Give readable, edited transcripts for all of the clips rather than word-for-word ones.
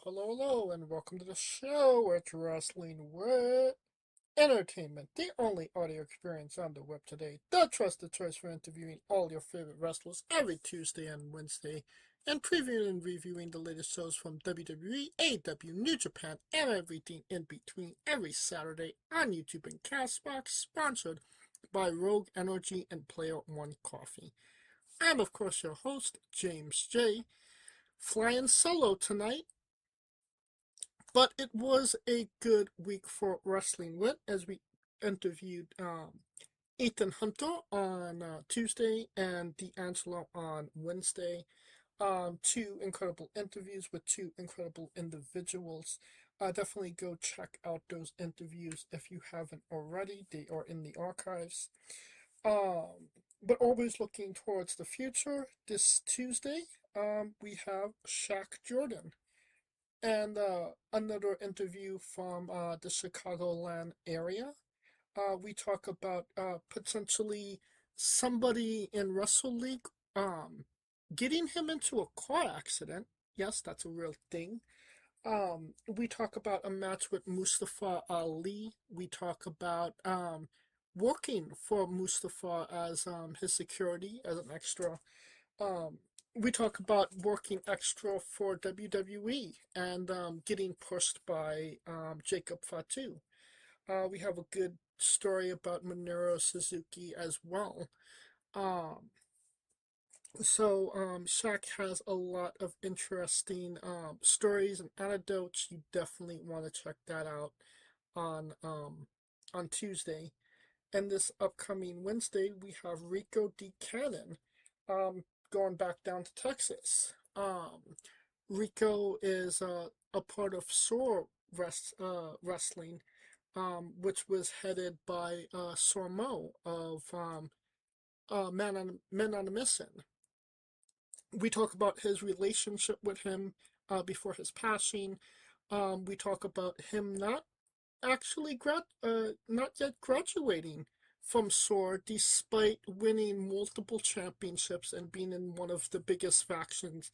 Hello, and welcome to the show. It's Wrestling with Entertainment, the only audio experience on the web today. The trusted choice for interviewing all your favorite wrestlers every Tuesday and Wednesday, and previewing and reviewing the latest shows from WWE, AEW, New Japan, and everything in between every Saturday on YouTube and Castbox, sponsored by Rogue Energy and Player One Coffee. I'm, of course, your host, James J. Flying solo tonight. But it was a good week for Wrestling With as we interviewed Ethan Hunter on Tuesday and D'Angelo on Wednesday. Two incredible interviews with two incredible individuals. Definitely go check out those interviews if you haven't already. They are in the archives. But always looking towards the future. This Tuesday, we have Shaq Jordan and another interview from the Chicagoland area. We talk about potentially somebody in Wrestle League getting him into a car accident. Yes, that's a real thing. We talk about a match with Mustafa Ali. We talk about working for Mustafa as his security, as an extra. Um, we talk about working extra for WWE and getting pushed by Jacob Fatu. We have a good story about Minoru Suzuki as well. Um, Shaq has a lot of interesting stories and anecdotes. You definitely want to check that out on um, on Tuesday. And this upcoming Wednesday, we have Rico D. Cannon going back down to Texas. Rico is a part of Wrestling, which was headed by Sormo of Men on a Mission. We talk about his relationship with him before his passing. We talk about him not yet graduating from SOAR despite winning multiple championships and being in one of the biggest factions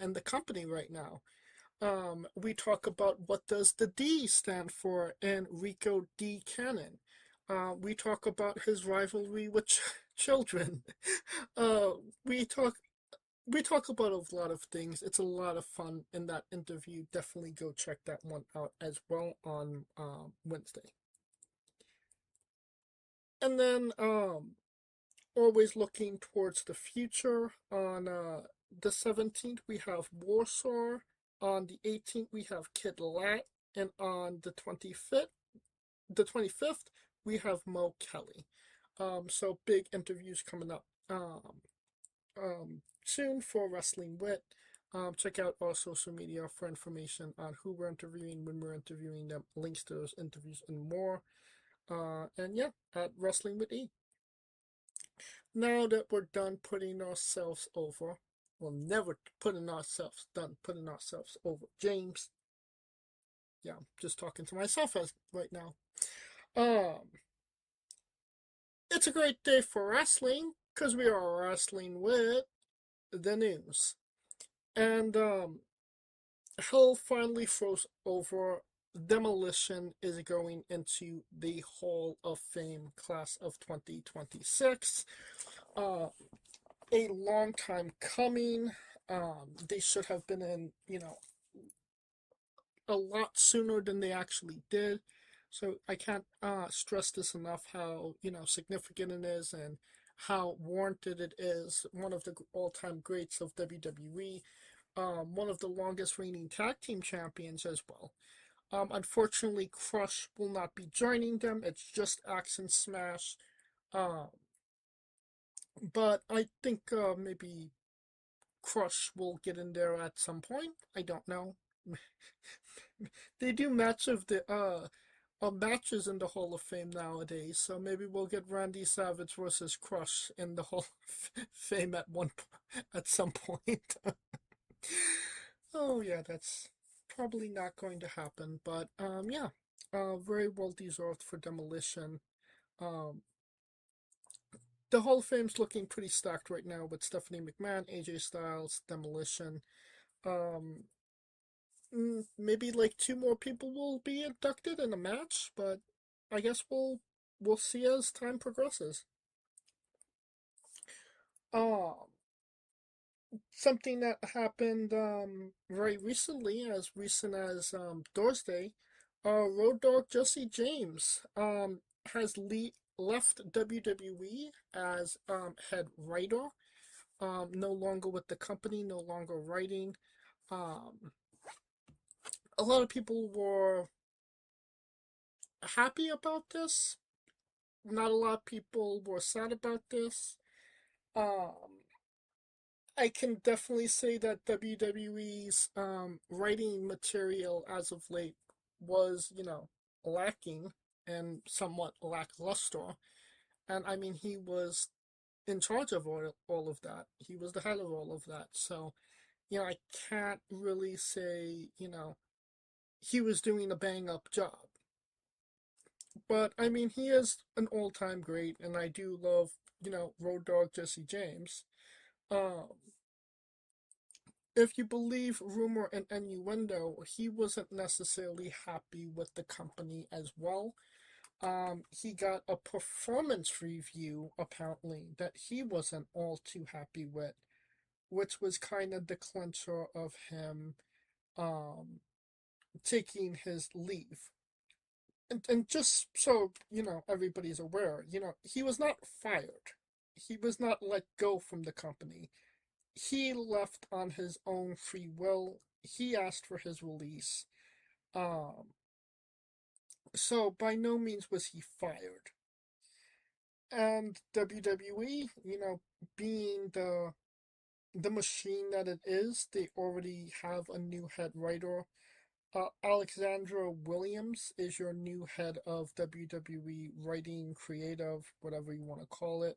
in the company right now. We talk about what does the D stand for in Rico D. Cannon. We talk about his rivalry with children. Uh, we talk we talk about a lot of things. It's a lot of fun in that interview. Definitely go check that one out as well on Wednesday. And then always looking towards the future on the 17th we have Warsaw. On the 18th we have Kid Lat, and on the 25th we have Mo Kelly. So big interviews coming up soon for Wrestling Wit. Check out our social media for information on who we're interviewing, when we're interviewing them, links to those interviews, and more. And yeah, at Wrestling with E. Now that we're done putting ourselves over, well, never putting ourselves done putting ourselves over. James, yeah, I'm just talking to myself as right now. Um, it's a great day for wrestling because we are wrestling with the news, and Hell finally froze over. Demolition is going into the Hall of Fame class of 2026. Uh, a long time coming. They should have been in, a lot sooner than they actually did. So I can't stress this enough how, significant it is and how warranted it is. One of the all-time greats of WWE. One of the longest reigning tag team champions as well. Unfortunately, Crush will not be joining them. It's just Axe and Smash. Um, but I think maybe Crush will get in there at some point. I don't know. They do matches in the Hall of Fame nowadays, so maybe we'll get Randy Savage versus Crush in the Hall of Fame at some point. Oh yeah, that's probably not going to happen, but yeah, very well deserved for Demolition. Um, the Hall of Fame's looking pretty stacked right now with Stephanie McMahon, AJ Styles, Demolition. Um, maybe like two more people will be inducted in a match, but I guess we'll see as time progresses. Um, Something that happened very recently, as recent as Thursday, Road Dogg Jesse James has left WWE as head writer. No longer with the company, no longer writing. Um, a lot of people were happy about this. Not a lot of people were sad about this. Um, I can definitely say that WWE's writing material as of late was, lacking and somewhat lackluster. And I mean, he was in charge of all of that. He was the head of all of that. So, I can't really say, he was doing a bang up job. But I mean, he is an all time great, and I do love, Road Dogg Jesse James. Um, if you believe rumor and innuendo, he wasn't necessarily happy with the company as well. He got a performance review, apparently, that he wasn't all too happy with, which was kind of the clincher of him um, taking his leave. And just so, everybody's aware, he was not fired. He was not let go from the company. He left on his own free will. He asked for his release. Um, so by no means was he fired. And WWE, being the machine that it is, they already have a new head writer. Alexandra Williams is your new head of WWE writing, creative, whatever you want to call it.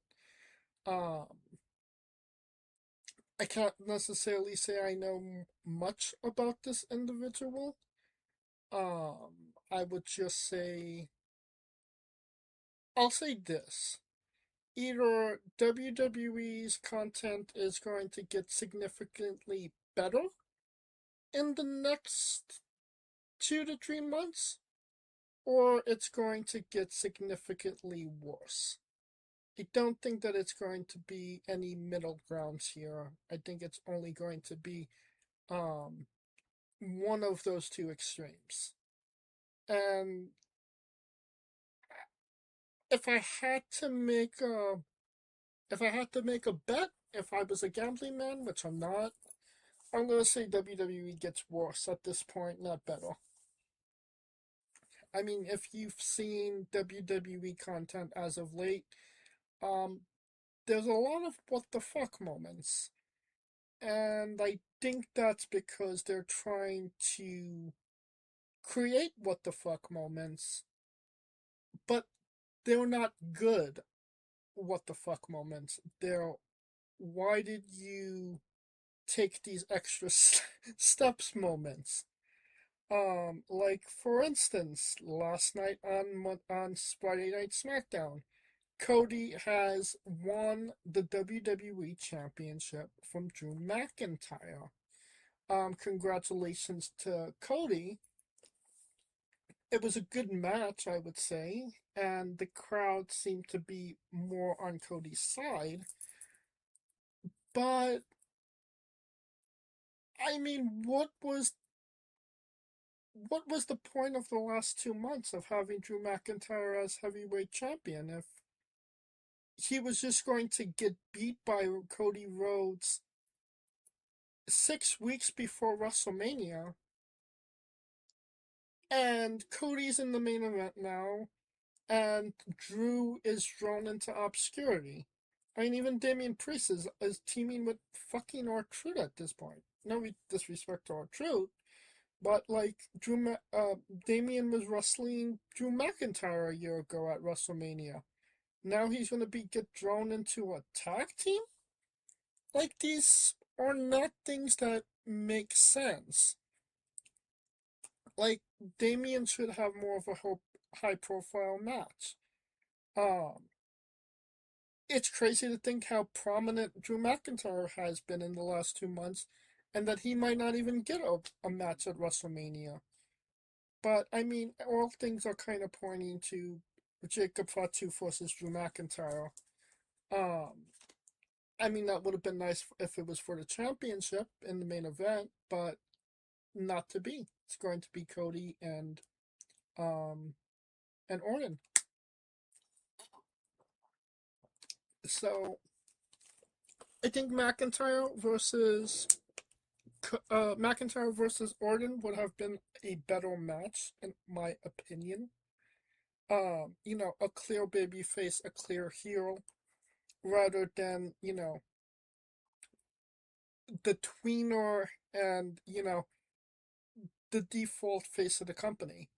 Um, I can't necessarily say I know much about this individual. I would just say, I'll say this. Either WWE's content is going to get significantly better in the next 2 to 3 months, or it's going to get significantly worse. I don't think that it's going to be any middle grounds here. I think it's only going to be um, one of those two extremes. And if I had to make a if I had to make a bet, if I was a gambling man, which I'm not, I'm gonna say WWE gets worse at this point, not better. I mean, if you've seen WWE content as of late, um, there's a lot of what the fuck moments. And I think that's because they're trying to create what the fuck moments, but they're not good what the fuck moments. They're, why did you take these extra steps moments? Like for instance, last night on Friday Night SmackDown, Cody has won the WWE Championship from Drew McIntyre. Congratulations to Cody. It was a good match, I would say, and the crowd seemed to be more on Cody's side. But I mean, what was the point of the last 2 months of having Drew McIntyre as heavyweight champion if he was just going to get beat by Cody Rhoads 6 weeks before WrestleMania? And Cody's in the main event now, and Drew is drawn into obscurity. I mean, even Damian Priest is teaming with fucking R-Truth at this point. No disrespect to R-Truth, but like Damian was wrestling Drew McIntyre a year ago at WrestleMania. Now he's gonna get drawn into a tag team. Like these are not things that make sense. Like Damian should have more of a high profile match. Um, it's crazy to think how prominent Drew McIntyre has been in the last 2 months, and that he might not even get a match at WrestleMania. But I mean, all things are kind of pointing to Jacob Fatu versus Drew McIntyre. Um, I mean, that would have been nice if it was for the championship in the main event, but not to be. It's going to be Cody um and Orton. So I think McIntyre versus Orton would have been a better match in my opinion. A clear baby face, a clear heel, rather than, the tweener and, the default face of the company.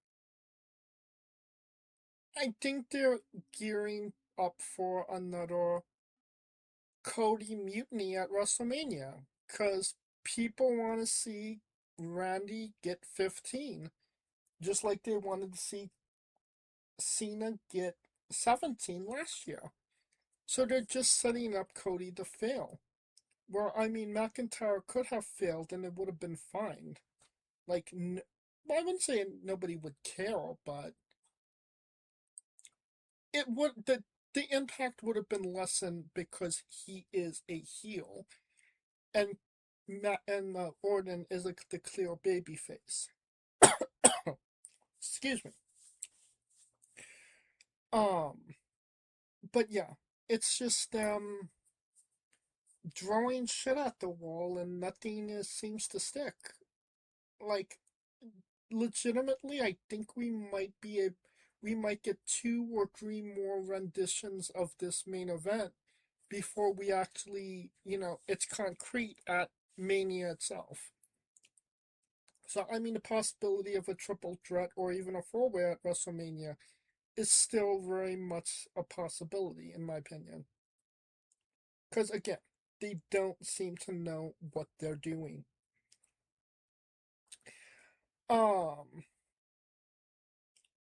I think they're gearing up for another Cody mutiny at WrestleMania because people want to see Randy get 15, just like they wanted to see Cena get 17 last year. So they're just setting up Cody to fail. Well, I mean, McIntyre could have failed and it would have been fine. Like, I wouldn't say nobody would care, but it would the impact would have been lessened because he is a heel, and Orton is like the clear baby face. Excuse me. Um, but yeah, it's just throwing shit at the wall and nothing seems to stick. Like, legitimately, I think we might get 2 or 3 more renditions of this main event before we actually, it's concrete at Mania itself. So, I mean, the possibility of a triple threat or even a four-way at WrestleMania is still very much a possibility, in my opinion. Because, again, they don't seem to know what they're doing. Um,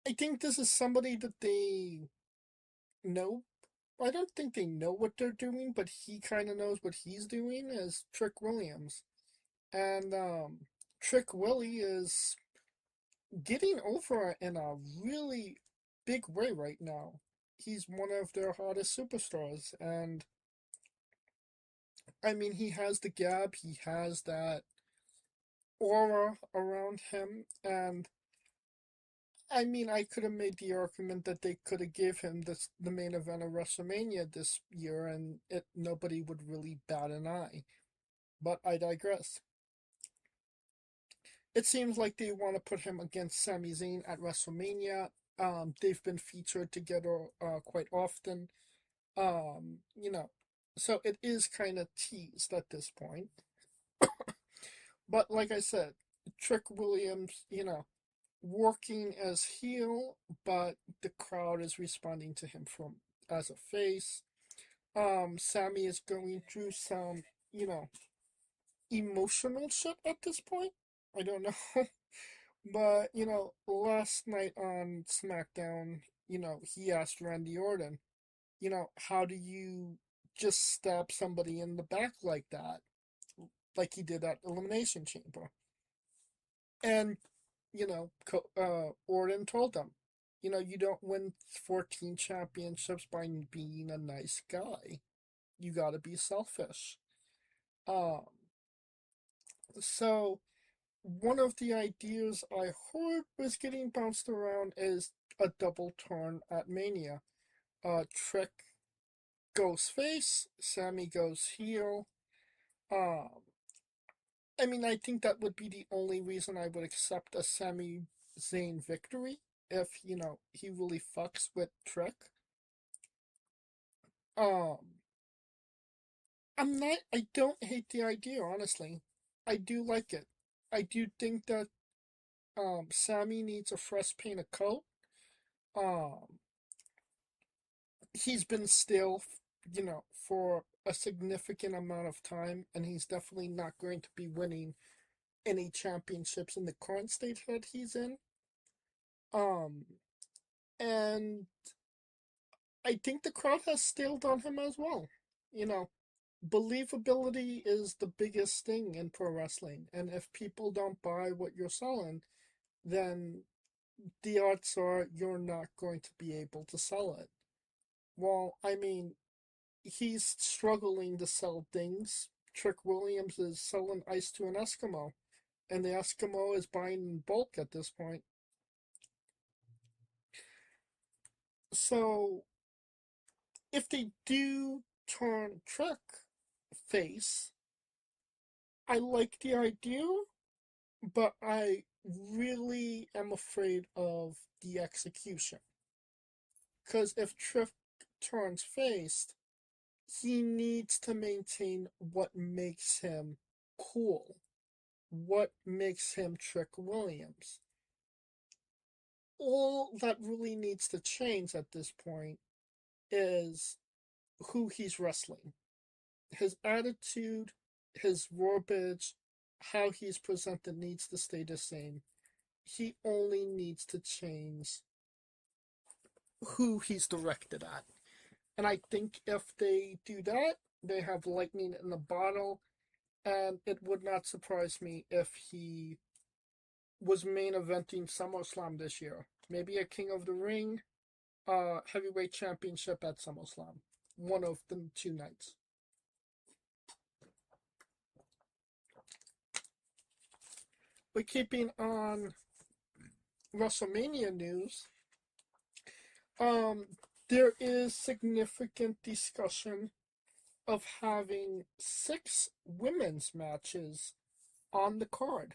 I think this is somebody that they know. I don't think they know what they're doing, but he kind of knows what he's doing as Trick Williams. And Trick Willie is getting over in a really big way right now. He's one of their hottest superstars, and I mean, he has the gab, he has that aura around him, and I mean, I could have made the argument that they could have gave him the main event of WrestleMania this year, and nobody would really bat an eye. But I digress. It seems like they want to put him against Sami Zayn at WrestleMania. They've been featured together quite often. You know, so it is kind of teased at this point. But like I said, Trick Williams, working as heel, but the crowd is responding to him from as a face. Sammy is going through some, emotional shit at this point. I don't know. But, last night on SmackDown, he asked Randy Orton, how do you just stab somebody in the back like that? Like he did at Elimination Chamber. And, Orton told them, you don't win 14 championships by being a nice guy. You gotta be selfish. Um, so one of the ideas I heard was getting bounced around is a double turn at Mania. Trick goes face, Sammy goes heel. Um, I mean, I think that would be the only reason I would accept a Sami Zayn victory if, he really fucks with Trick. Um, I don't hate the idea, honestly. I do like it. I do think that, Sammy needs a fresh paint of coat. Um, he's been still, for a significant amount of time, and he's definitely not going to be winning any championships in the current state that he's in. Um, and I think the crowd has staled on him as well. You know, believability is the biggest thing in pro wrestling, and if people don't buy what you're selling, then the odds are you're not going to be able to sell it. Well, I mean, he's struggling to sell things. Trick Williams is selling ice to an Eskimo, and the Eskimo is buying in bulk at this point. So, if they do turn Trick face, I like the idea, but I really am afraid of the execution. Because if Trick turns face, he needs to maintain what makes him cool, what makes him Trick Williams. All that really needs to change at this point is who he's wrestling. His attitude, his verbiage, how he's presented needs to stay the same. He only needs to change who he's directed at. And I think if they do that, they have lightning in the bottle, and it would not surprise me if he was main eventing SummerSlam this year. Maybe a King of the Ring, heavyweight championship at SummerSlam. One of the two nights. But keeping on WrestleMania news, um, there is significant discussion of having 6 women's matches on the card.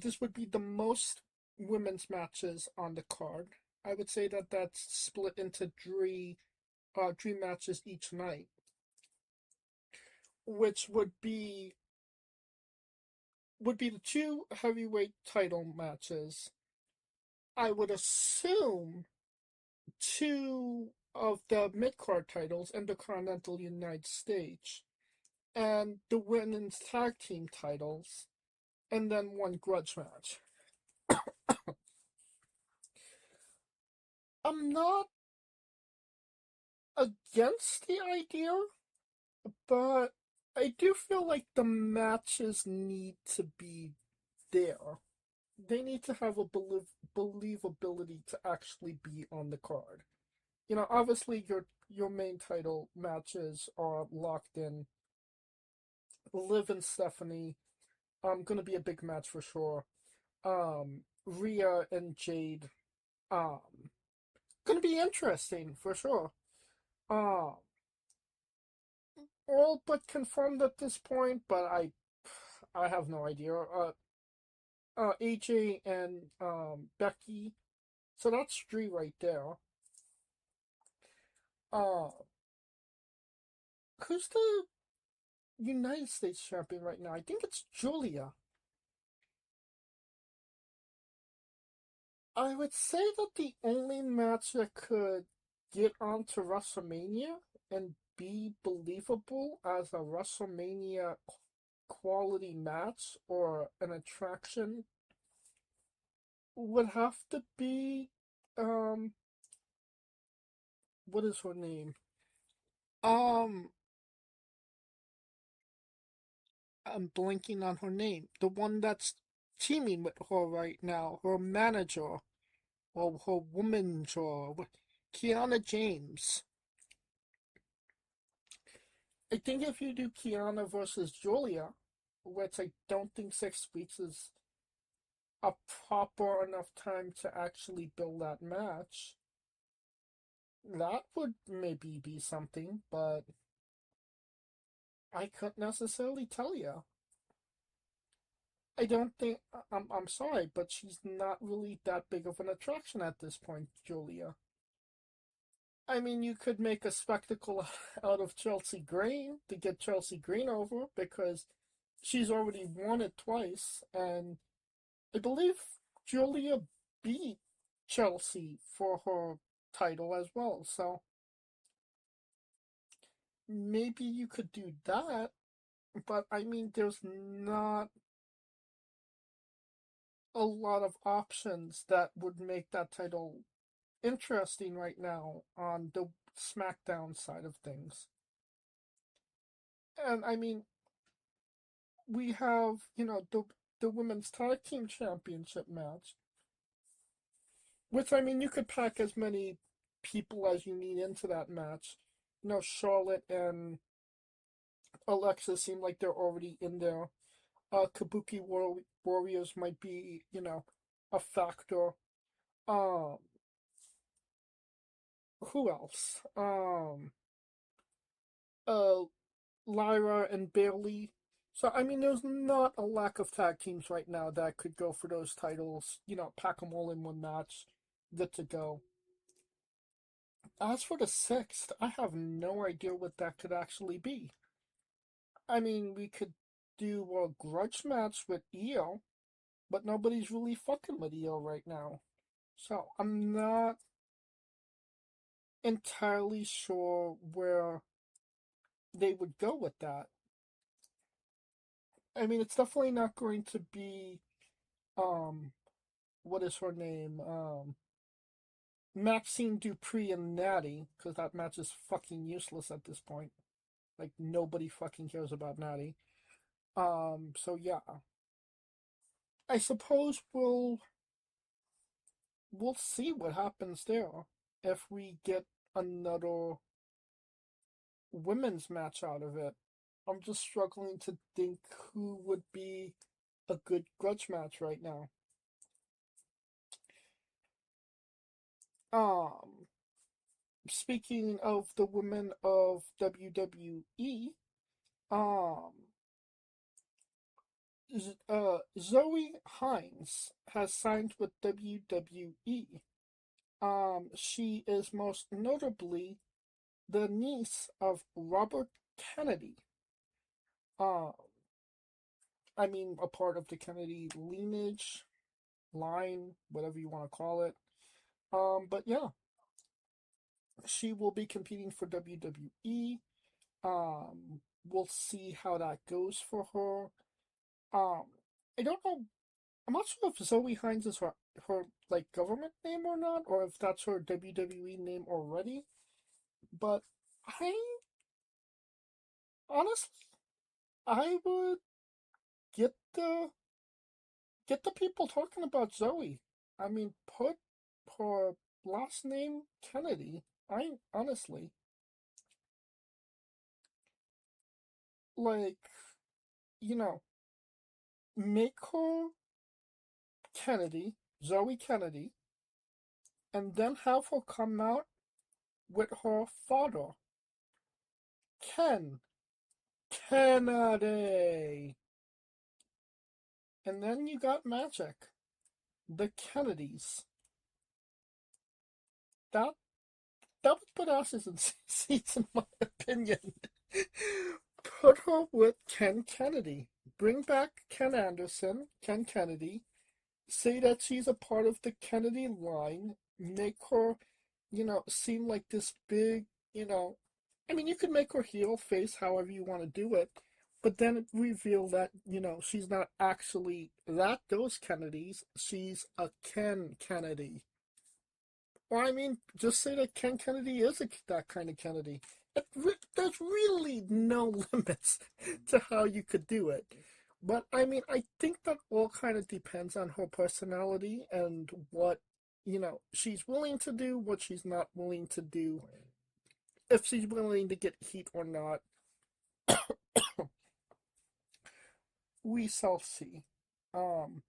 This would be the most women's matches on the card. I would say that that's split into three matches each night, which would be the 2 heavyweight title matches. I would assume 2 of the mid card titles and the Continental United States, and the women's tag team titles, and then 1 grudge match. I'm not against the idea, but I do feel like the matches need to be there. They need to have a believability to actually be on the card. Obviously your main title matches are locked in. Liv and Stephanie, gonna be a big match for sure. Rhea and Jade, um, gonna be interesting for sure. Um, all but confirmed at this point, but I have no idea. AJ and Becky, so that's 3 right there. Uh, who's the United States champion right now? I think it's Julia. I would say that the only match that could get onto WrestleMania and be believable as a WrestleMania quality match or an attraction would have to be what is her name? Um I'm blanking on her name. The one that's teaming with her right now, her manager or her woman's or Kiana James. I think if you do Kiana versus Julia, which I don't think 6 weeks is a proper enough time to actually build that match, that would maybe be something, but I couldn't necessarily tell you. I don't think I'm sorry, but she's not really that big of an attraction at this point, Julia. I mean, you could make a spectacle out of Chelsea Green to get Chelsea Green over because she's already won it twice, and I believe Julia beat Chelsea for her title as well. So maybe you could do that, but I mean, there's not a lot of options that would make that title interesting right now on the SmackDown side of things. And I mean, we have, the women's tag team championship match, which I mean, you could pack as many people as you need into that match. Charlotte and Alexa seem like they're already in there. Warriors might be, a factor. Um, who else? Uh, Lyra and Bailey. So I mean, there's not a lack of tag teams right now that could go for those titles. Pack them all in one match, good to go. As for the sixth, I have no idea what that could actually be. I mean, we could do a grudge match with Io, but nobody's really fucking with Io right now. So I'm not entirely sure where they would go with that. I mean, it's definitely not going to be, um, what is her name? Maxine Dupree and Natty, because that match is fucking useless at this point. Like, nobody fucking cares about Natty. So yeah. I suppose we'll see what happens there if we get another women's match out of it. I'm just struggling to think who would be a good grudge match right now. Um, Speaking of the women of WWE, um, Zoe Hines has signed with WWE. She is most notably the niece of Robert Kennedy. Um, I mean, a part of the Kennedy lineage, line, whatever you want to call it. But yeah, she will be competing for WWE. We'll see how that goes for her. Um, I don't know. I'm not sure if Zoe Hines is her like government name or not, or if that's her WWE name already. But I honestly, I would get the get the people talking about Zoe. I mean, put her last name Kennedy. I honestly like, you know, make her Kennedy, Zoe Kennedy, and then have her come out with her father, Ken Kennedy. And then you got magic. The Kennedys. That that would put asses in seats, in my opinion. Put her with Ken Kennedy. Bring back Ken Anderson, Ken Kennedy. Say that she's a part of the Kennedy line. Make her, seem like this big, you know. I mean, you could make her heel, face, however you want to do it. But then reveal that, she's not actually those Kennedys. She's a Ken Kennedy. Or I mean, just say that Ken Kennedy is that kind of Kennedy. There's really no limits to how you could do it. But I mean, I think that all kind of depends on her personality and what, she's willing to do, what she's not willing to do, if she's willing to get heat or not. We shall see. Um,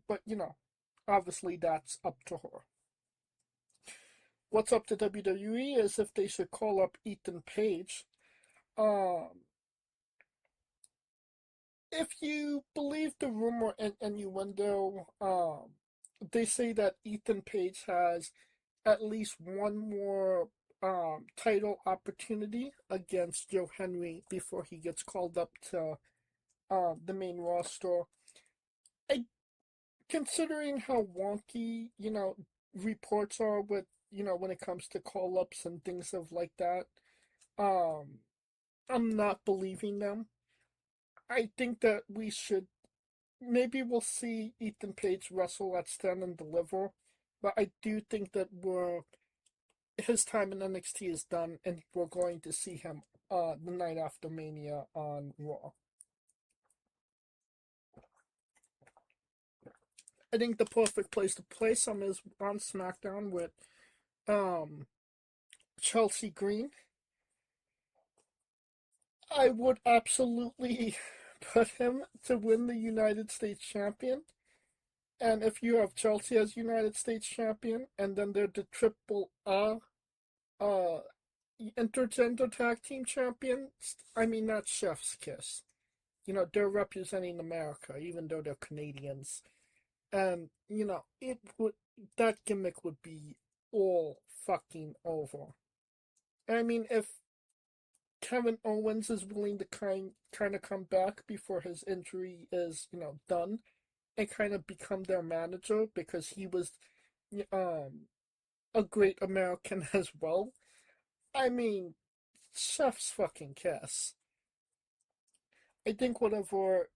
but obviously that's up to her. What's up to WWE is if they should call up Ethan Page. Um, if you believe the rumor and innuendo, they say that Ethan Page has at least one more title opportunity against Joe Henry before he gets called up to the main roster. I Considering how wonky, reports are with, when it comes to call ups and things of like that, um, I'm not believing them. I think that we should maybe we'll see Ethan Page wrestle at Stand and Deliver, but I do think that his time in NXT is done, and we're going to see him the night after Mania on Raw. I think the perfect place to place him is on SmackDown with um Chelsea Green. I would absolutely put him to win the United States champion. And if you have Chelsea as United States champion, and then they're the triple uh intergender tag team champions, I mean that's chef's kiss. They're representing America, even though they're Canadians. And it would that gimmick would be all fucking over. I mean, if Kevin Owens is willing to kind of come back before his injury is done and kind of become their manager because he was um a great American as well. I mean, chef's fucking kiss. I think whatever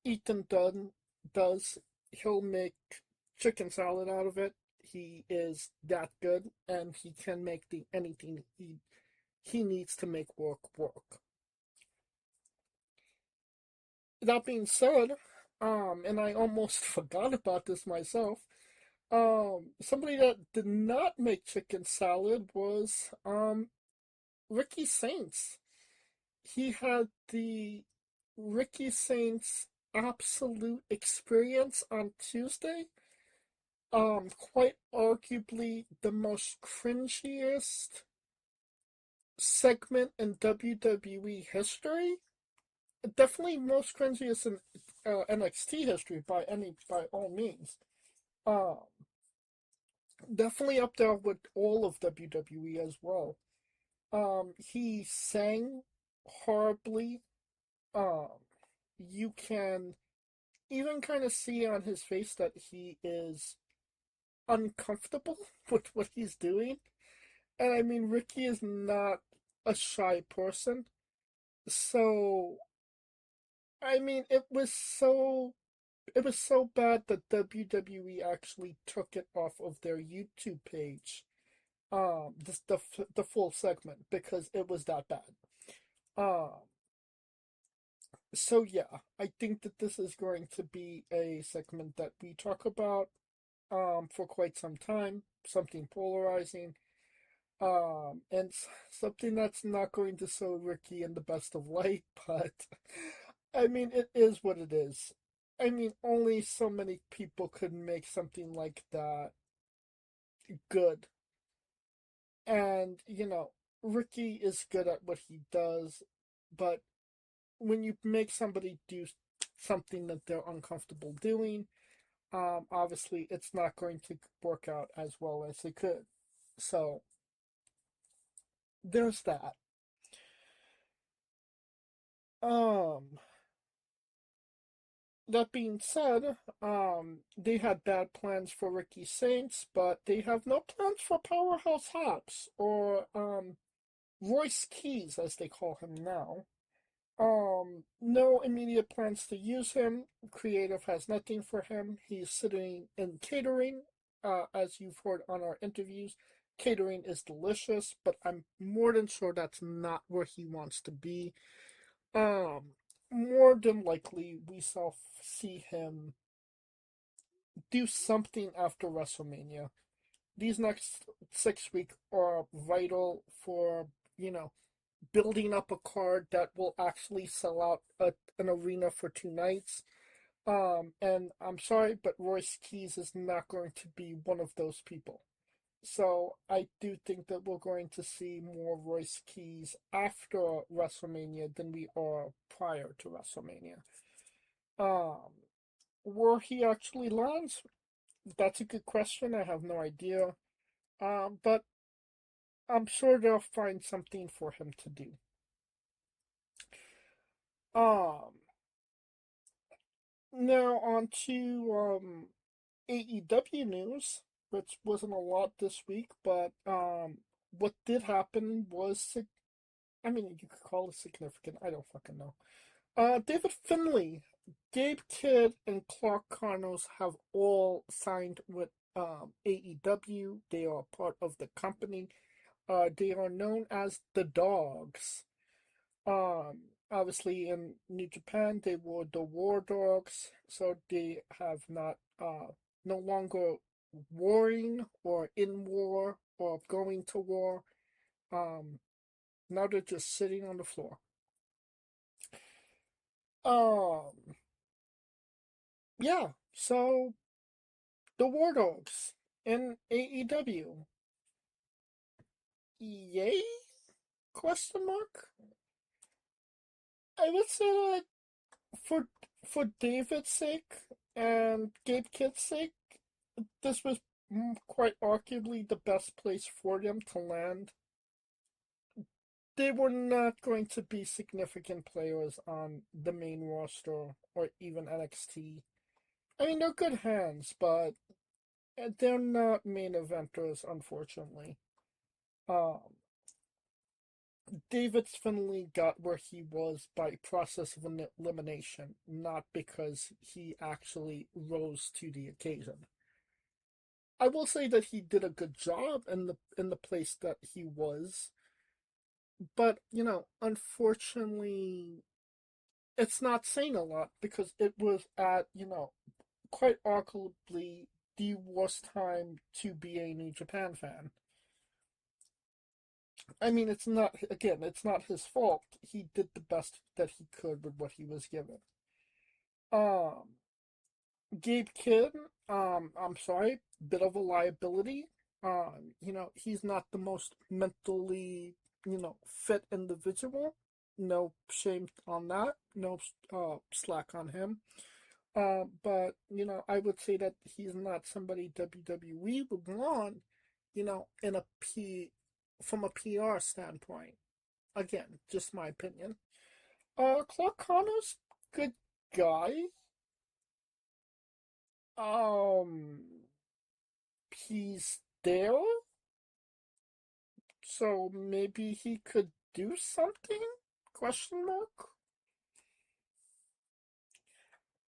Ethan Dunn does, he'll make chicken salad out of it. He is that good, and he can make the anything he needs to make work. That being said, and I almost forgot about this myself. Somebody that did not make chicken salad was Ricky Saints. He had the Ricky Saints absolute experience on Tuesday. Quite arguably the most cringiest segment in WWE history. Definitely most cringiest in NXT history by all means. Um, Definitely up there with all of WWE as well. He sang horribly. Um, you can even kind of see on his face that he is uncomfortable with what he's doing. And I mean, Ricky is not a shy person. So, I mean, it was so bad that WWE actually took it off of their YouTube page. The full segment because it was that bad. Um, so yeah, I think that this is going to be a segment that we talk about for quite some time, something polarizing, and something that's not going to show Ricky in the best of light, but I mean, it is what it is. I mean, only so many people could make something like that good. And, Ricky is good at what he does, but when you make somebody do something that they're uncomfortable doing, obviously it's not going to work out as well as it could. So there's that. Um, that being said, they had bad plans for Ricky Saints, but they have no plans for Powerhouse Hobbs or Royce Keys, as they call him now. No immediate plans to use him. Creative has nothing for him. He's sitting in catering. As you've heard on our interviews, catering is delicious, but I'm more than sure that's not where he wants to be. Um, More than likely, we shall see him do something after WrestleMania. These next 6 weeks are vital for, you know, building up a card that will actually sell out an arena for 2 nights. And I'm sorry, but Royce Keys is not going to be one of those people. So I do think that we're going to see more Royce Keys after WrestleMania than we are prior to WrestleMania. Um, where he actually lands, that's a good question. I have no idea. But I'm sure they'll find something for him to do. Um, Now on to AEW news, which wasn't a lot this week, but what did happen was, I mean, you could call it significant. I don't fucking know. David Finley, Gabe Kid, and Clark Connors have all signed with AEW. They are part of the company. They are known as the Dogs. Obviously in New Japan they were the War Dogs, so they have not no longer warring or in war or going to war. Um, Now they're just sitting on the floor. Um, yeah. So the War Dogs in AEW. Yay? Question mark. I would say that for for David's sake and Gabe Kid's sake, this was quite arguably the best place for them to land. They were not going to be significant players on the main roster or even NXT. I mean, they're good hands, but they're not main eventers, unfortunately. Um, David Finley got where he was by process of elimination, not because he actually rose to the occasion. I will say that he did a good job in the place that he was, but unfortunately, it's not saying a lot because it was at quite arguably the worst time to be a New Japan fan. I mean, it's not his fault. He did the best that he could with what he was given. Um, Gabe Kidd, I'm sorry, bit of a liability. He's not the most mentally, fit individual. No shame on that. No slack on him. But I would say that he's not somebody WWE would want, in a from a PR standpoint. Again, just my opinion. Clark Connor's good guy. Um, he's there, so maybe he could do something? Question mark.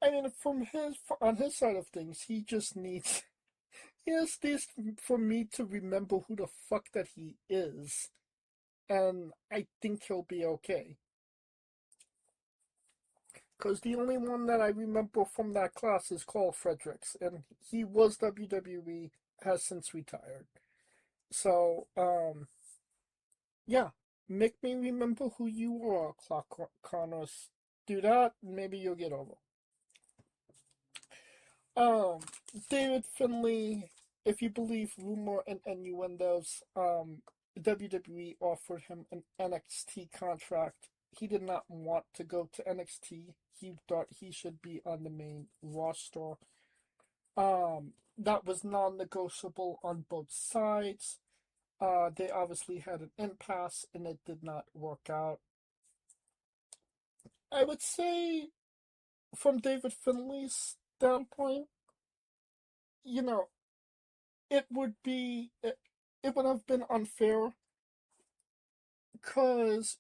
I mean, on his side of things, he just needs he just needs for me to remember who the fuck that he is, and I think he'll be okay. Because the only one that I remember from that class is Carl Fredericks, and he was WWE, has since retired. So, yeah, make me remember who you are, Clark Connors. Do that, maybe you'll get over. Um, David Finley, if you believe rumor and innuendos, WWE offered him an NXT contract. He did not want to go to NXT. He thought he should be on the main roster. That was non-negotiable on both sides. They obviously had an impasse and it did not work out. I would say, from David Finley's standpoint, you know, it would have been unfair because,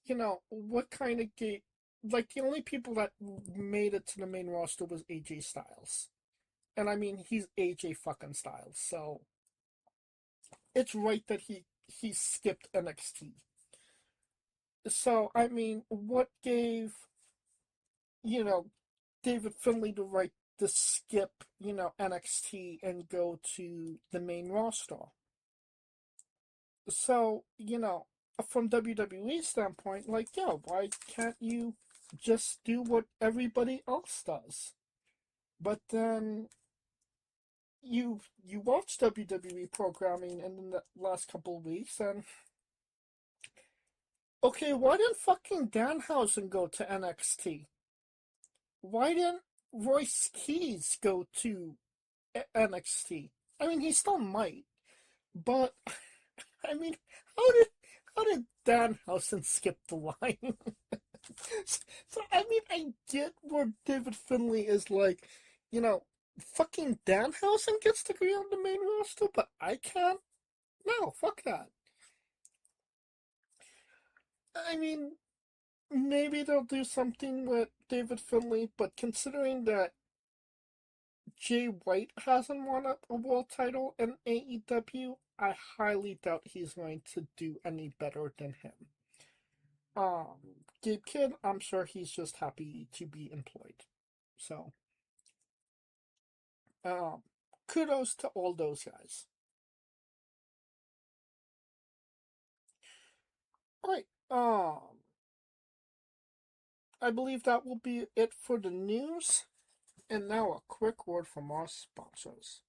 what kind of gate, like, the only people that made it to the main roster was AJ Styles. And I mean, he's AJ fucking Styles, so it's right that he skipped NXT. So, I mean, what gave, you know, David Finley the right to skip, NXT and go to the main roster? So, from WWE standpoint, like, yeah, why can't you just do what everybody else does? But then you watch WWE programming in the last couple of weeks, and okay, why didn't fucking Danhausen go to NXT? Why didn't Royce Keys go to NXT? I mean, he still might, but I mean, how did how did Danhausen skip the line? So I mean, I get where David Finley is like, you know, fucking Danhausen gets to be on the main roster, but I can't. No, fuck that. I mean, maybe they'll do something with David Finley, but considering that Jay White hasn't won a world title in AEW, I highly doubt he's going to do any better than him. Gabe Kid, I'm sure he's just happy to be employed. So, um, kudos to all those guys. All right. I believe that will be it for the news. And now a quick word from our sponsors.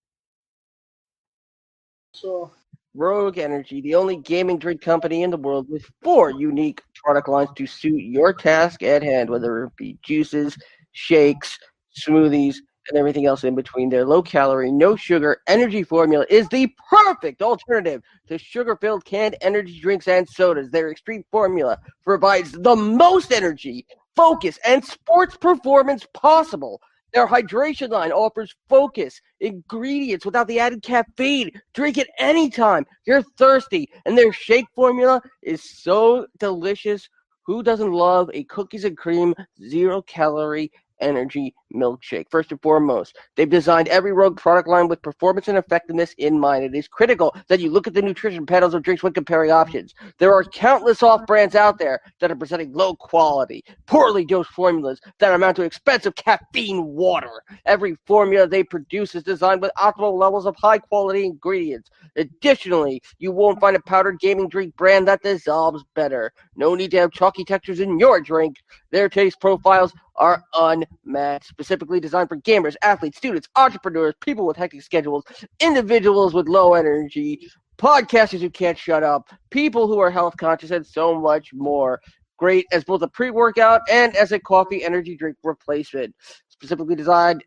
So, Rogue Energy, the only gaming drink company in the world with 4 unique product lines to suit your task at hand, whether it be juices, shakes, smoothies, and everything else in between. Their low calorie, no sugar energy formula is the perfect alternative to sugar filled canned energy drinks and sodas. Their extreme formula provides the most energy, focus, and sports performance possible. Their hydration line offers focus, ingredients without the added caffeine. Drink it anytime you're thirsty. And their shake formula is so delicious. Who doesn't love a cookies and cream, 0 calorie energy milkshake? First and foremost, they've designed every Rogue product line with performance and effectiveness in mind. It is critical that you look at the nutrition panels of drinks when comparing options. There are countless off brands out there that are presenting low quality, poorly dosed formulas that amount to expensive caffeine water. Every formula they produce is designed with optimal levels of high quality ingredients. Additionally, you won't find a powdered gaming drink brand that dissolves better. No need to have chalky textures in your drink. Their taste profiles are unmatched, specifically designed for gamers, athletes, students, entrepreneurs, people with hectic schedules, individuals with low energy, podcasters who can't shut up, people who are health conscious, and so much more. Great as both a pre-workout and as a coffee energy drink replacement. Specifically designed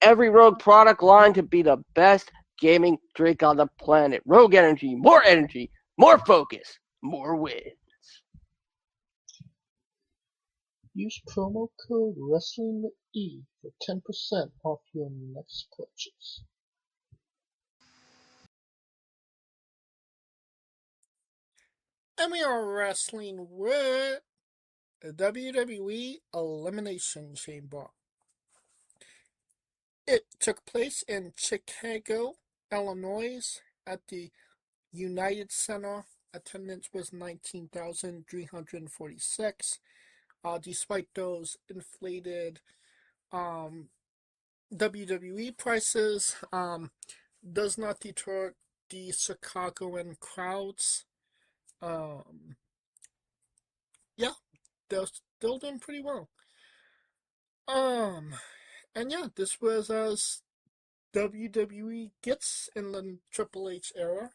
every Rogue product line to be the best gaming drink on the planet. Rogue Energy, more focus, more wins. Use promo code WRESTLINGWITHE for 10% off your next purchase. And we are wrestling with the WWE Elimination Chamber. It took place in Chicago, Illinois at the United Center. Attendance was 19,346. Despite those inflated WWE prices, does not deter the Chicagoan crowds. Yeah, they're still doing pretty well. And yeah, this was as WWE gets in the Triple H era.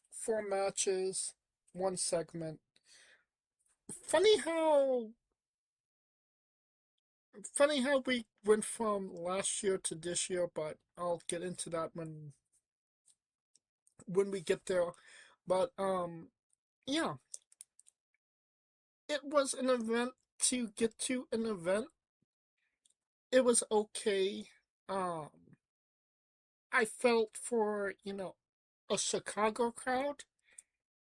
4 matches, 1 segment. Funny how funny how we went from last year to this year, but I'll get into that when we get there. But yeah, it was an event to get to an event. It was okay. Um I felt for, a Chicago crowd,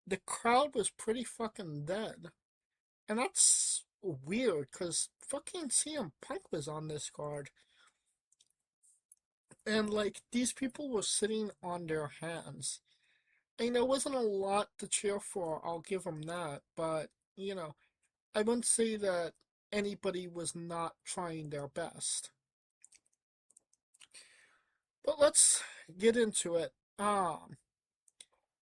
the crowd was pretty fucking dead. And that's weird because fucking CM Punk was on this card. And like these people were sitting on their hands. And there wasn't a lot to cheer for, I'll give them that. But, I wouldn't say that anybody was not trying their best. But let's get into it.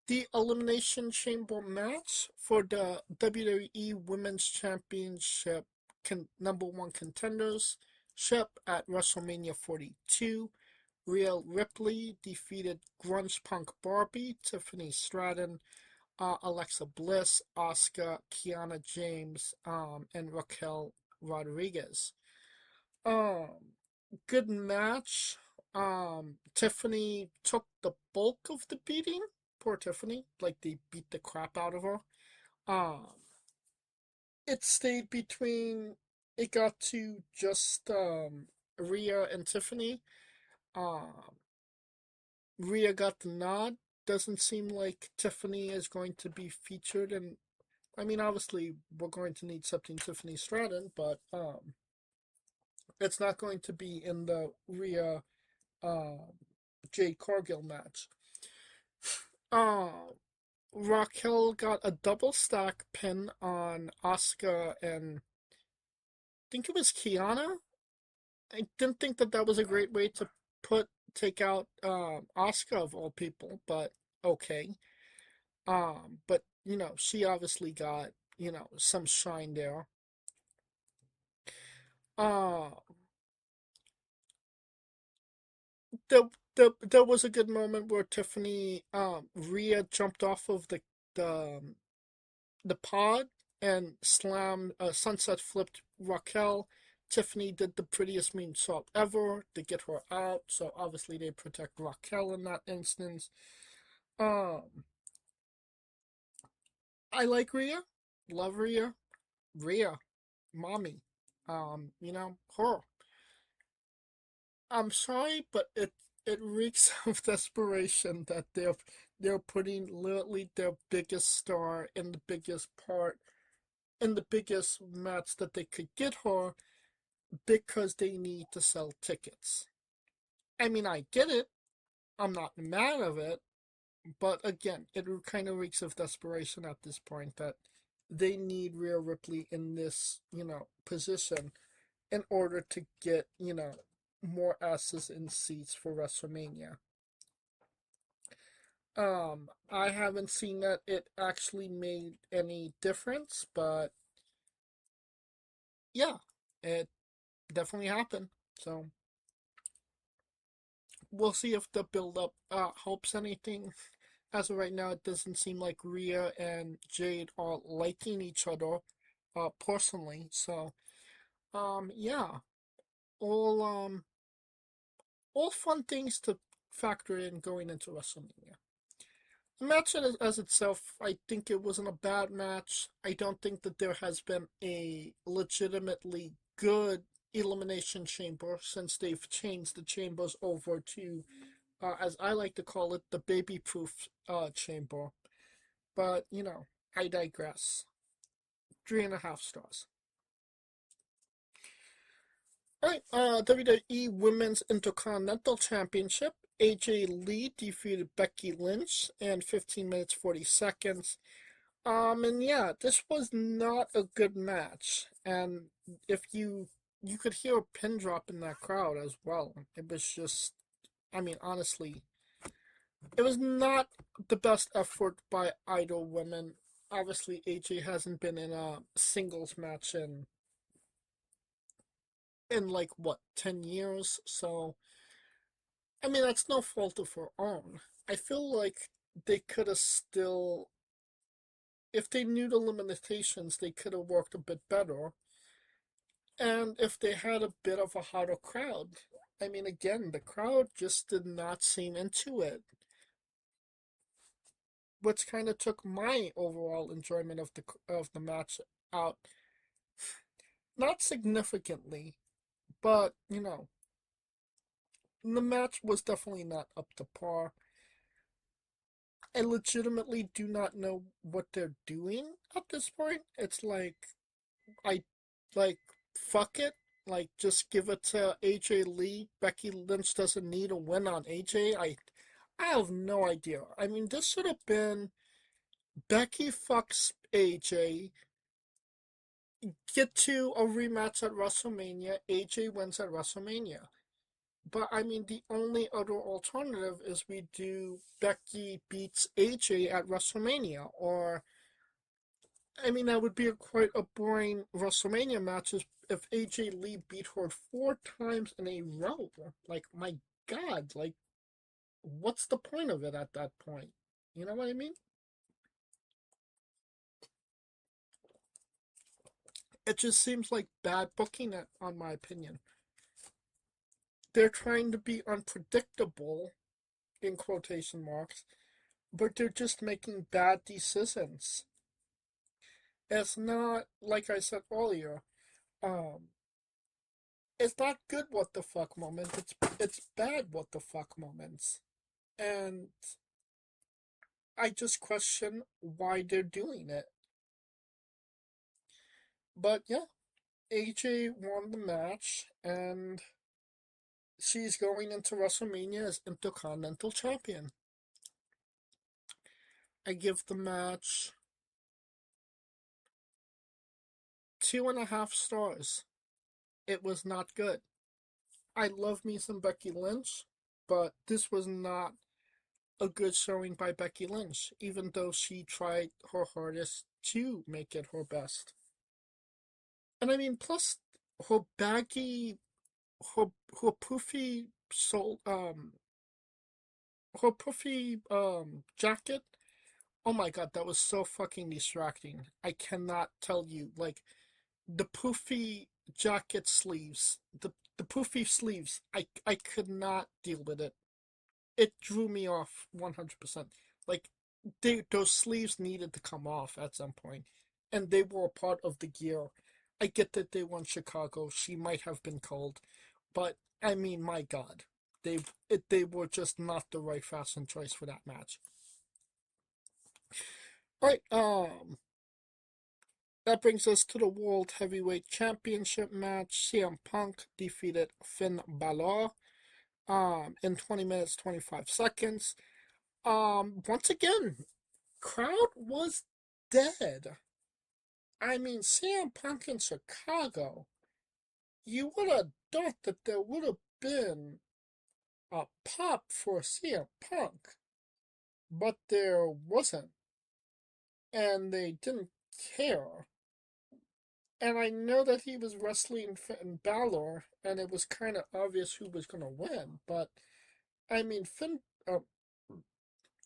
The Elimination Chamber match for the WWE Women's Championship #1 contendership at WrestleMania 42. Rhea Ripley defeated Grunge Punk Barbie, Tiffany Stratton, Alexa Bliss, Asuka, Kiana James, and Raquel Rodriguez. Um, Good match. Tiffany took the bulk of the beating. Poor Tiffany. Like they beat the crap out of her. Um, it stayed between. It got to just Rhea and Tiffany. Um, Rhea got the nod. Doesn't seem like Tiffany is going to be featured, and I mean, obviously, we're going to need something Tiffany Stratton, but it's not going to be in the Rhea uh, Jade Cargill match. Uh, Raquel got a double stack pin on Asuka and I think it was Kiana. I didn't think that that was a great way to take out Asuka of all people, but okay. But she obviously got some shine there. Uh, there was a good moment where Tiffany Rhea jumped off of the the pod and slammed sunset flipped Raquel. Tiffany did the prettiest moonsault ever to get her out, so obviously they protect Raquel in that instance. Um, I like Rhea, love Rhea, Rhea, mommy. Her. I'm sorry, but it reeks of desperation that they're putting literally their biggest star in the biggest part in the biggest match that they could get her because they need to sell tickets. I mean, I get it. I'm not mad of it, but again, it kind of reeks of desperation at this point that they need Rhea Ripley in this, position in order to get, more asses in seats for WrestleMania. I haven't seen that it actually made any difference, but yeah, it definitely happened. So we'll see if the build up helps anything. As of right now, it doesn't seem like Rhea and Jade are liking each other, personally. So, yeah, all all fun things to factor in going into WrestleMania. The match as itself, I think it wasn't a bad match. I don't think that there has been a legitimately good Elimination Chamber since they've changed the chambers over to, as I like to call it, the baby proof chamber. But, I digress. 3.5 stars. Alright, WWE Women's Intercontinental Championship. AJ Lee defeated Becky Lynch in 15 minutes 40 seconds. And yeah, this was not a good match. And if you could hear a pin drop in that crowd as well. It was just, I mean, honestly, it was not the best effort by either women. Obviously, AJ hasn't been in a singles match in like what 10 years. So I mean, that's no fault of her own. I feel like they could have still, if they knew the limitations, they could have worked a bit better. And if they had a bit of a hotter crowd, I mean, again, the crowd just did not seem into it, which kind of took my overall enjoyment of the match out. Not significantly, but the match was definitely not up to par. I legitimately do not know what they're doing at this point. It's like I like fuck it. Like just give it to AJ Lee. Becky Lynch doesn't need a win on AJ. I have no idea. I mean, this should have been Becky fucks AJ, get to a rematch at WrestleMania, AJ wins at WrestleMania. But I mean, the only other alternative is we do Becky beats AJ at WrestleMania, or I mean, that would be quite a boring WrestleMania match if AJ Lee beat her 4 times in a row. Like, my God, like, what's the point of it at that point? You know what I mean? It just seems like bad booking, on my opinion. They're trying to be unpredictable, in quotation marks, but they're just making bad decisions. It's not, like I said earlier, um, it's not good what the fuck moments. It's bad what the fuck moments, and I just question why they're doing it. But yeah, AJ won the match, and she's going into WrestleMania as Intercontinental Champion. I give the match 2.5 stars. It was not good. I love me some Becky Lynch, but this was not a good showing by Becky Lynch, even though she tried her hardest to make it her best. And I mean, plus her baggy, her her poofy soul, her poofy jacket. Oh my god, that was so fucking distracting. I cannot tell you, like the poofy jacket sleeves, the poofy sleeves. I could not deal with it. It drew me off 100%. Like those sleeves needed to come off at some point, and they were a part of the gear. I get that they won Chicago. She might have been cold, but I mean, my God, they were just not the right fashion choice for that match. All right, that brings us to the World Heavyweight Championship match. CM Punk defeated Finn Balor in 20 minutes 25 seconds. Once again, crowd was dead. I mean, CM Punk in Chicago, you would have thought that there would have been a pop for CM Punk, but there wasn't, and they didn't care. And I know that he was wrestling Finn Balor, and it was kind of obvious who was going to win, but I mean,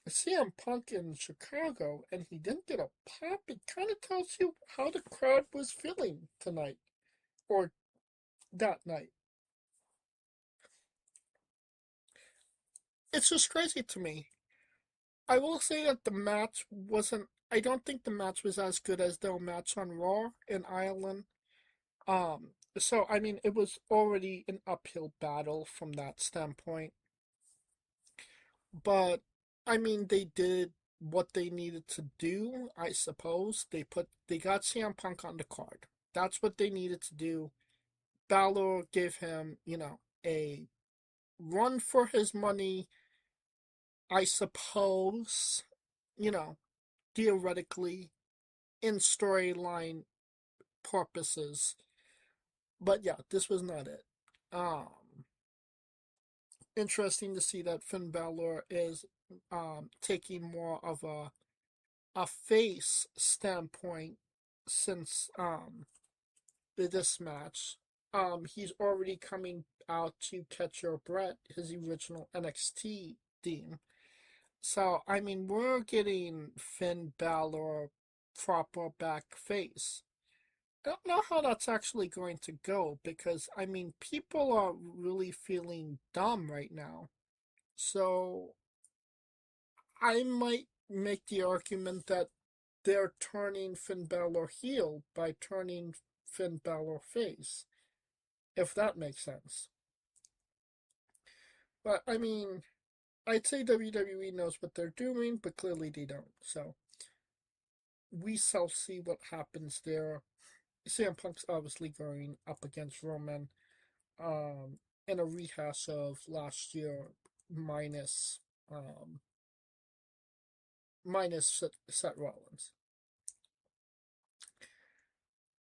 CM Punk in Chicago, and he didn't get a pop. It kind of tells you how the crowd was feeling tonight, or that night. It's just crazy to me. I will say that the match wasn't. I don't think the match was as good as their match on Raw in Ireland. So I mean, it was already an uphill battle from that standpoint. But I mean, they did what they needed to do. I suppose they got CM Punk on the card. That's what they needed to do. Balor gave him, a run for his money. I suppose, you know, theoretically, in storyline purposes. But yeah, this was not it. Um, Interesting to see that Finn Balor is taking more of a face standpoint since this match. He's already coming out to Catch Your Breath, his original NXT theme. So I mean, we're getting Finn Balor proper back face. I don't know how that's actually going to go because I mean, people are really feeling dumb right now. So I might make the argument that they're turning Finn Balor heel by turning Finn Balor face, if that makes sense. But I mean, I'd say WWE knows what they're doing, but clearly they don't. So we shall see what happens there. CM Punk's obviously going up against Roman in a rehash of last year minus um, minus Seth Rollins.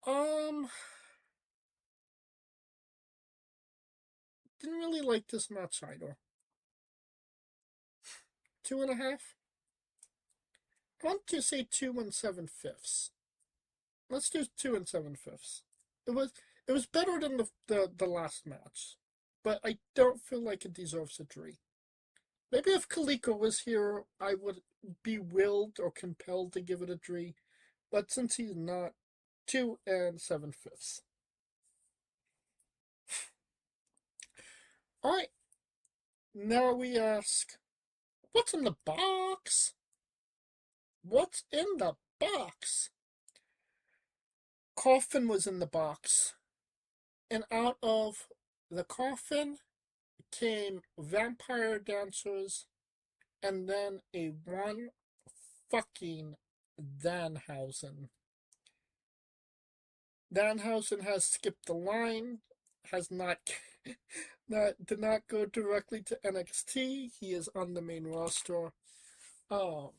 Um, didn't really like this match either. 2.5. I want to say 2 and 7/5. Let's do 2 and 7/5. It was it was better than the last match, but I don't feel like it deserves a 3. Maybe if Kaliko was here, I would be willed or compelled to give it a 3. But since he's not, 2 and 7/5. All right, now we ask, what's in the box? What's in the box? Coffin was in the box, and out of the coffin came vampire dancers, and then a one fucking Danhausen. Danhausen has skipped the line, has not, did not go directly to NXT. He is on the main roster. Um,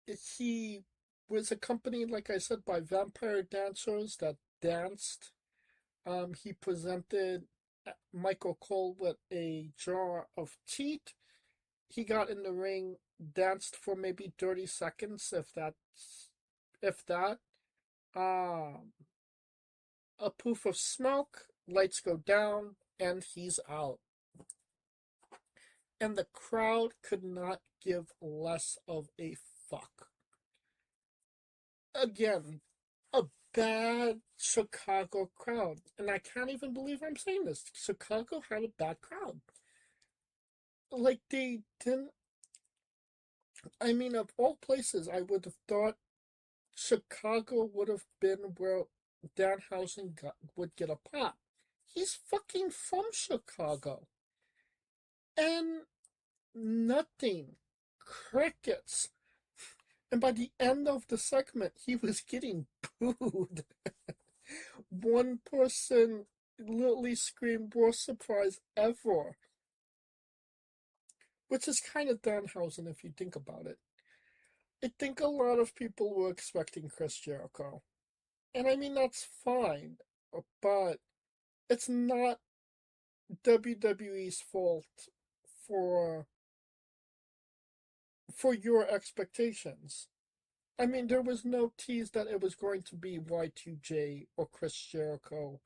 he was accompanied, like I said, by vampire dancers that danced. He presented Michael Cole with a jar of teat. He got in the ring, danced for maybe 30 seconds, if that. Um, a poof of smoke, lights go down, and he's out. And the crowd could not give less of a fuck. Again, a bad Chicago crowd. And I can't even believe I'm saying this. Chicago had a bad crowd. Like, they didn't. I mean, of all places, I would have thought Chicago would have been where Danhausen would get a pop. He's fucking from Chicago. And nothing. Crickets. And by the end of the segment, he was getting booed. One person literally screamed, "Worst surprise ever." Which is kind of Danhausen if you think about it. I think a lot of people were expecting Chris Jericho. And I mean, that's fine. But it's not WWE's fault for your expectations. I mean, there was no tease that it was going to be Y2J or Chris Jericho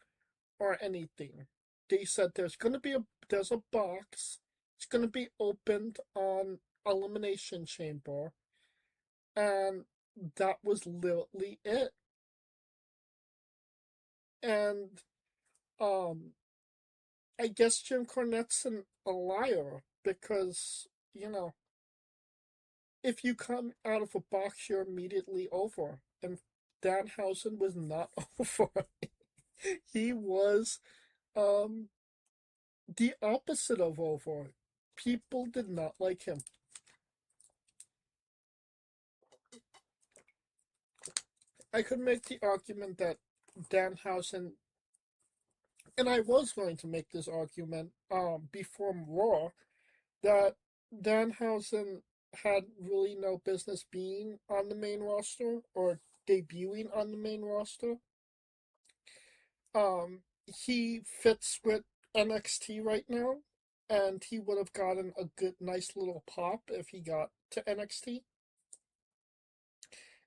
or anything. They said there's a box. It's gonna be opened on Elimination Chamber, and that was literally it. And um, I guess Jim Cornette's a liar because if you come out of a box, you're immediately over. And Danhausen was not over. He was um the opposite of over. People did not like him. I could make the argument that Danhausen, and I was going to make this argument before Raw, that Danhausen had really no business being on the main roster or debuting on the main roster. He fits with NXT right now, and he would have gotten a good, nice little pop if he got to NXT.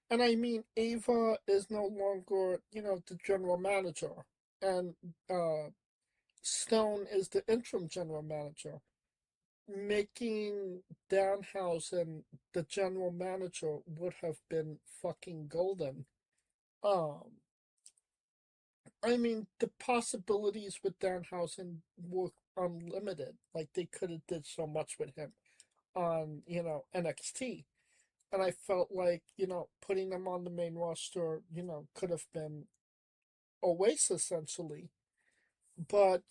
And I mean, Ava is no longer, the general manager, and Stone is the interim general manager. Making Danhausen the general manager would have been fucking golden. Um, I mean, the possibilities with Danhausen were unlimited. Like, they could have did so much with him on, NXT. And I felt like, putting them on the main roster, could have been a waste essentially. But,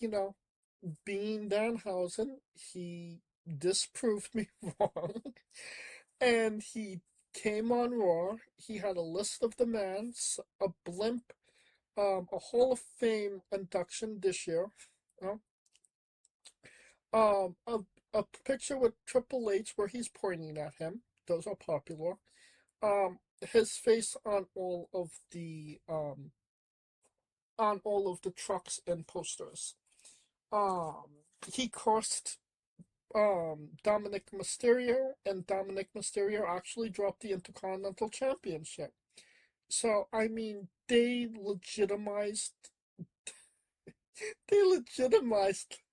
being Danhausen, he disproved me wrong. And he came on Raw. He had a list of demands, a blimp, a Hall of Fame induction this year. You know? A picture with Triple H where he's pointing at him. Those are popular. His face on all of the trucks and posters. Um, he crossed Dominic Mysterio, and Dominic Mysterio actually dropped the Intercontinental Championship. So I mean, they legitimized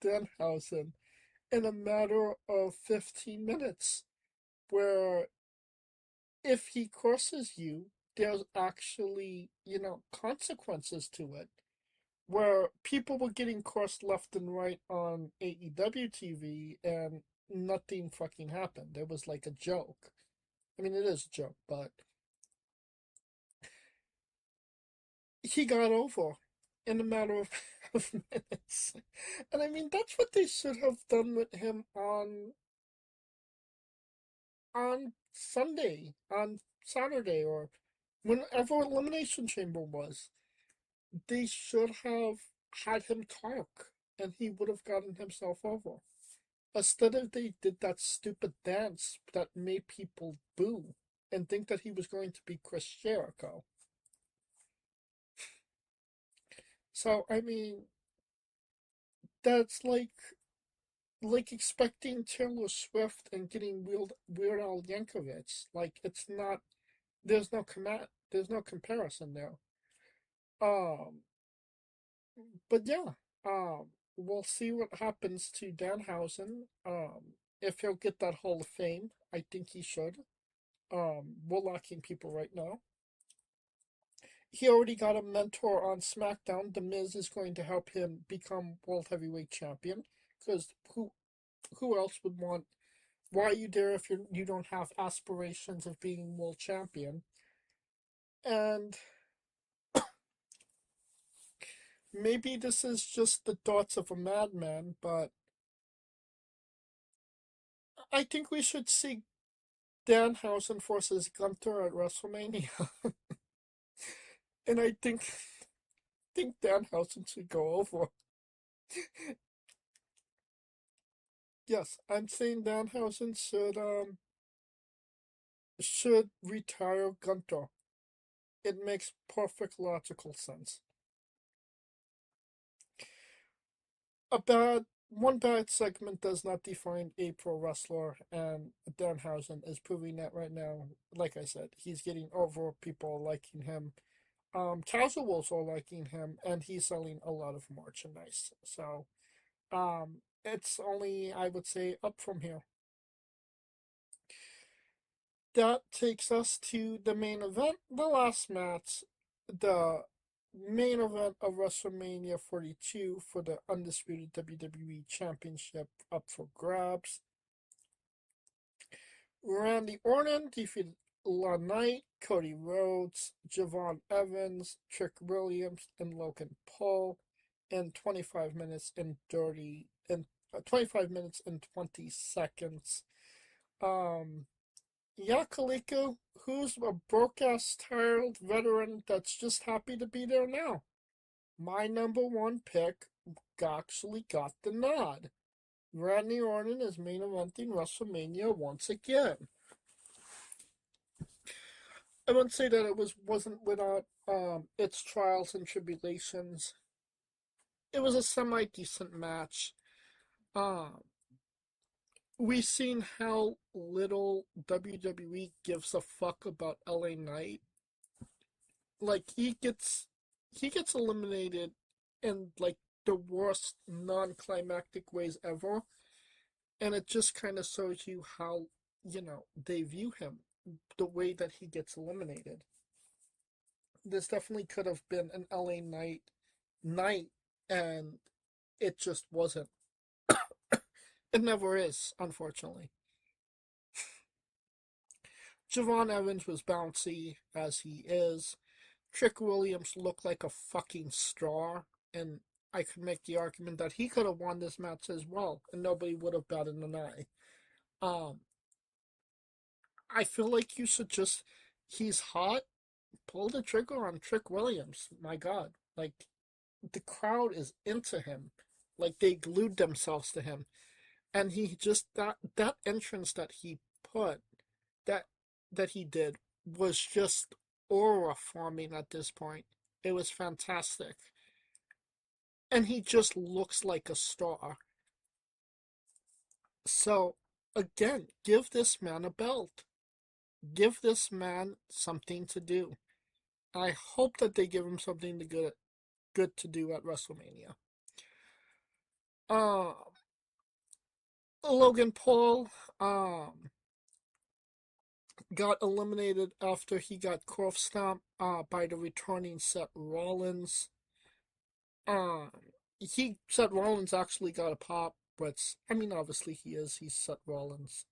Danhausen in a matter of 15 minutes, where if he crosses you, there's actually, consequences to it. Where people were getting crossed left and right on AEW TV and nothing fucking happened. It was like a joke. I mean, it is a joke, but he got over in a matter of, of minutes. And I mean, that's what they should have done with him on Sunday, on Saturday, or whenever Elimination Chamber was. They should have had him talk, and he would have gotten himself over. Instead of they did that stupid dance that made people boo. and think that he was going to be Chris Jericho. So I mean, that's like expecting Taylor Swift and getting Weird Al Yankovic. Like it's not. There's no comparison there. Um, but yeah. We'll see what happens to Danhausen. If he'll get that Hall of Fame, I think he should. We're locking people right now. He already got a mentor on SmackDown. The Miz is going to help him become World Heavyweight Champion. Because who else would want? Why are you there if you don't have aspirations of being World Champion? And maybe this is just the thoughts of a madman, but I think we should see Danhausen versus Gunther at WrestleMania, and I think Danhausen should go over. Yes, I'm saying Danhausen should retire Gunther. It makes perfect logical sense. One bad segment does not define a pro wrestler, and Danhausen is proving that right now. Like I said, he's getting over, people liking him. Casuals are liking him, and he's selling a lot of merchandise. So, it's only, I would say, up from here. That takes us to the main event, the last match, the main event of WrestleMania 42 for the undisputed WWE Championship up for grabs. Randy Orton defeated La Knight, Cody Rhoads, Javon Evans, Trick Williams, and Logan Paul in 25 minutes and 25 minutes and 20 seconds. Um, yeah, Kaliko, who's a broke-ass, tired veteran that's just happy to be there now. My number one pick actually got the nod. Randy Orton is main eventing WrestleMania once again. I wouldn't say that it wasn't without its trials and tribulations. It was a semi decent match. Um, we've seen how little WWE gives a fuck about LA Knight. Like he gets eliminated in like the worst non-climactic ways ever, and it just kind of shows you how they view him, the way that he gets eliminated. This definitely could have been an LA night, and it just wasn't. It never is, unfortunately. Javon Evans was bouncy as he is. Trick Williams looked like a fucking star, and I could make the argument that he could have won this match as well, and nobody would have batted an eye. Um, I feel like you should just, he's hot, pull the trigger on Trick Williams. My God, like the crowd is into him, like they glued themselves to him, and he just that entrance that he put, that that he did was just aura forming at this point. It was fantastic. And he just looks like a star. So, again, give this man a belt. Give this man something to do. I hope that they give him something good to do at WrestleMania. Uh, Logan Paul got eliminated after he got curve stomped by the returning Seth Rollins. Um, Seth Rollins actually got a pop, but I mean, obviously he's Seth Rollins.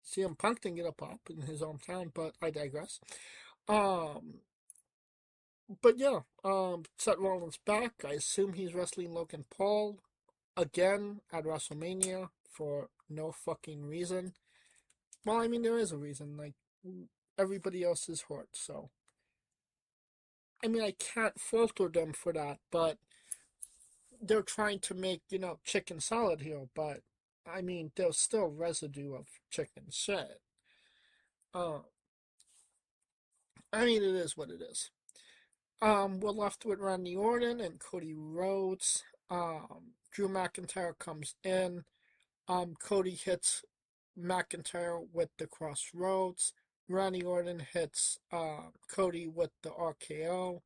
CM Punk didn't get a pop in his hometown, but I digress. Um, but yeah, Seth Rollins back. I assume he's wrestling Logan Paul again at WrestleMania for no fucking reason. Well, I mean, there is a reason. Like, everybody else is hurt, so. I mean, I can't falter them for that, but they're trying to make, chicken salad here, but I mean, there's still residue of chicken shit. Uh, I mean, it is what it is. We're left with Randy Orton and Cody Rhoads. Drew McIntyre comes in. Cody hits McIntyre with the Crossroads. Randy Orton hits Cody with the RKO.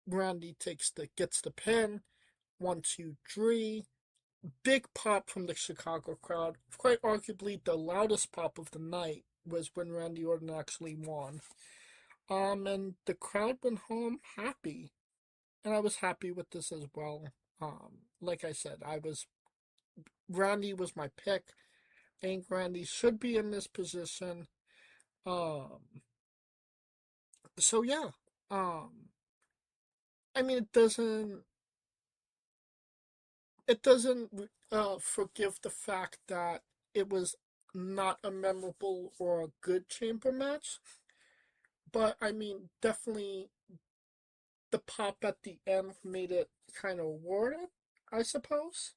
Randy gets the pin. 1, 2, 3. Big pop from the Chicago crowd. Quite arguably the loudest pop of the night was when Randy Orton actually won. And the crowd went home happy, and I was happy with this as well. Like I said, Randy was my pick. I think Randy should be in this position. Um, so yeah. Um, I mean, it doesn't forgive the fact that it was not a memorable or a good chamber match, but I mean, definitely the pop at the end made it kind of worth it, I suppose.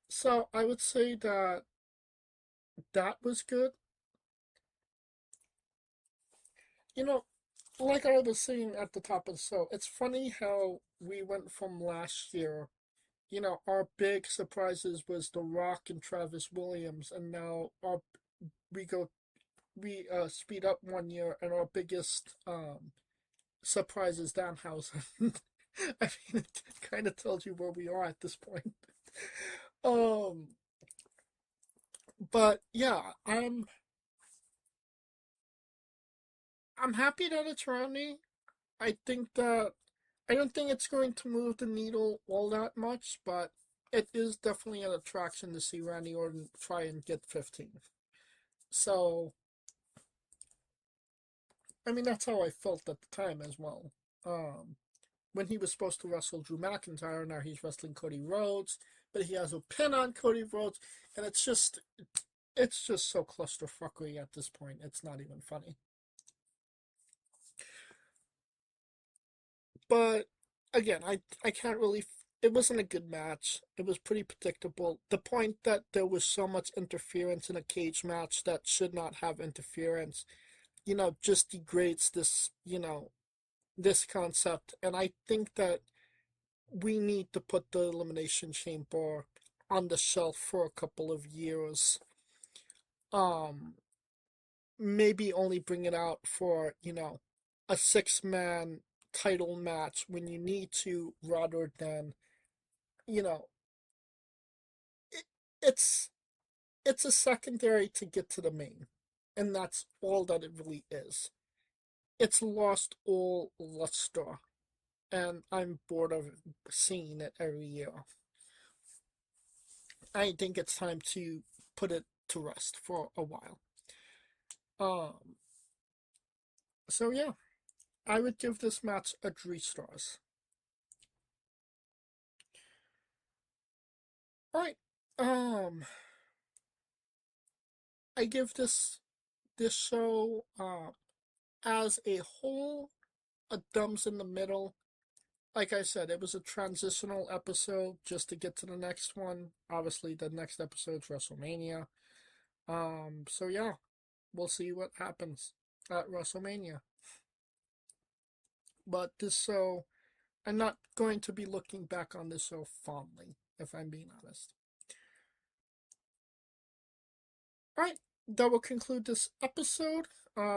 So I would say that that was good. You know, like I was saying at the top of the show, it's funny how we went from last year. Our big surprises was The Rock and Travis Williams, and now we go we speed up 1 year, and our biggest surprise is Danhausen. I mean, it kind of tells you where we are at this point. Um, but yeah, I'm happy that it's Randy. I think that I don't think it's going to move the needle all that much, but it is definitely an attraction to see Randy Orton try and get 15. So, I mean, that's how I felt at the time as well. Um, when he was supposed to wrestle Drew McIntyre, now he's wrestling Cody Rhoads, but he has a pin on Cody Rhoads, and it's just so clusterfuckery at this point. It's not even funny. But again, I can't really. It wasn't a good match. It was pretty predictable. The point that there was so much interference in a cage match that should not have interference, just degrades this concept. And I think that we need to put the Elimination Chamber on the shelf for a couple of years. Um, Maybe only bring it out for, a 6-man title match when you need to, rather than, you know, it, it's it's a secondary to get to the main, and that's all that it really is. It's lost all luster, and I'm bored of seeing it every year. I think it's time to put it to rest for a while. Um, so yeah, I would give this match a 3 stars. All right. I give this show as a whole a thumbs in the middle. Like I said, it was a transitional episode just to get to the next one. Obviously, the next episode's WrestleMania. So yeah, we'll see what happens at WrestleMania. But this show, I'm not going to be looking back on this show fondly, if I'm being honest. Alright, that will conclude this episode.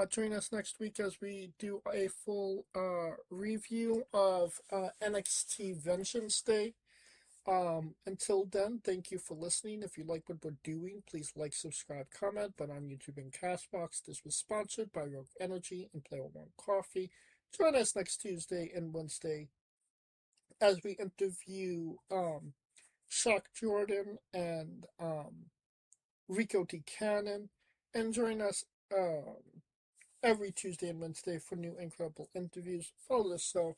Join us next week as we do a full review of NXT Vengeance Day. Until then, thank you for listening. If you like what we're doing, please like, subscribe, comment. But on YouTube and Castbox, this was sponsored by Rogue Energy and Player One Coffee. Join us next Tuesday and Wednesday as we interview Shock Jordan and Rico D. Cannon, and join us every Tuesday and Wednesday for new incredible interviews. Follow the show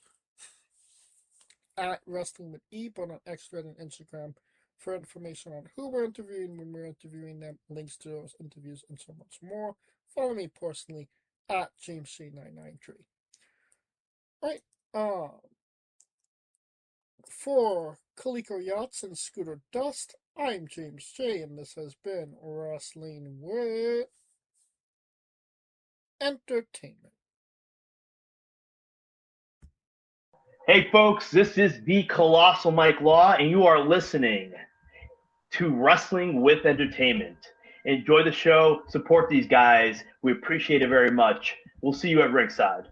at Wrestling with E, but on X, Thread, and Instagram for information on who we're interviewing, when we're interviewing them, links to those interviews, and so much more. Follow me personally at JamesJ993. Right. For Coleco Yachts and Scooter Dust, I'm James J, and this has been Wrestling with entertainment. Hey folks, this is the Colossal Mike Law, and you are listening to Wrestling with Entertainment. Enjoy the show, support these guys. We appreciate it very much. We'll see you at ringside.